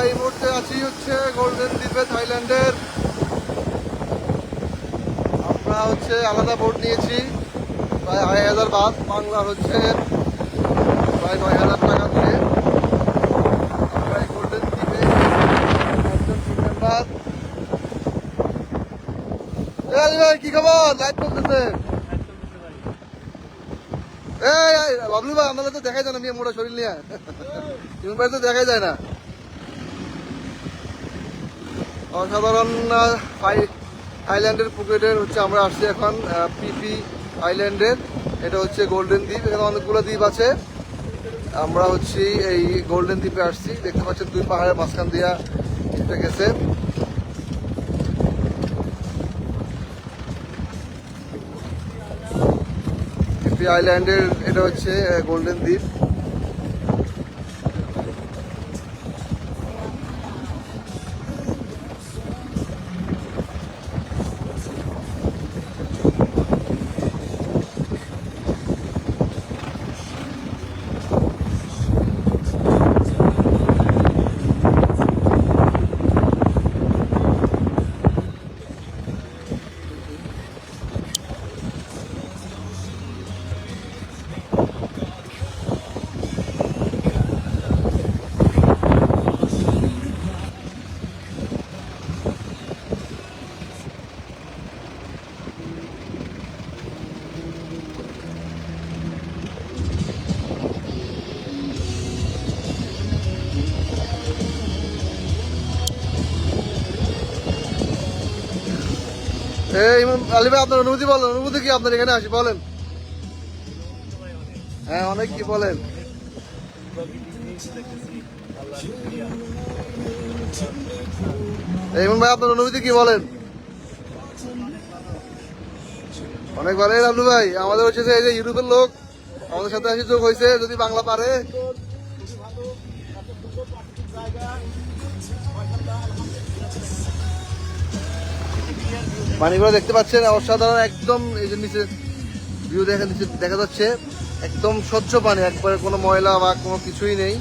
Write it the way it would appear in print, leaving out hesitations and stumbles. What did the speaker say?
এই মুহূর্তে আছি হচ্ছে গোল্ডেন দ্বীপে, থাইল্যান্ডের। আমরা হচ্ছে আলাদা বোট নিয়েছি, প্রায় ২,৫০০ বাদ, বাংলার হচ্ছে প্রায় ৯,০০০ টাকা দিয়ে। আমরা এই গোল্ডেন দ্বীপে একজন টিম মেম্বার। ভাই কি খবর? লাইভ চলতেছে। এই বাবলু ভাই, আমাদের তো দেখাই যায় না, মোটা শরীর নিয়ে টিম ভাই তো দেখাই যায় না। অসাধারণ থাইল্যান্ডের পুকেটের হচ্ছে আমরা আসছি এখন পিপি আইল্যান্ডের। এটা হচ্ছে গোল্ডেন দ্বীপ, এখানে অনেকগুলো দ্বীপ আছে। আমরা হচ্ছে এই গোল্ডেন দ্বীপে আসছি, দেখতে পাচ্ছেন দুই পাহাড়ের মাঝখান দিয়া দ্বীপটা গেছে। পিপি আইল্যান্ডের এটা হচ্ছে গোল্ডেন দ্বীপ। এই আলী ভাই, আপনার অনুভূতি বলেন, অনুভূতি কি আপনার এখানে আসি বলেন। হ্যাঁ, অনেক কি বলেন। এই ভাই, আপনার অনুভূতি কি বলেন। অনেক ভালো আব্দুল ভাই, আমাদের হচ্ছে এই যে ইউরোপের লোক আমাদের সাথে আসি, যোগ হয়েছে, যদি বাংলা পারে। পানিগুলো দেখতে পাচ্ছেন অসাধারণ, একদম এই যে নিচে ভিউ দেখা যাচ্ছে, একদম স্বচ্ছ পানি, একবারে কোনো ময়লা বা কোনো কিছুই নেই।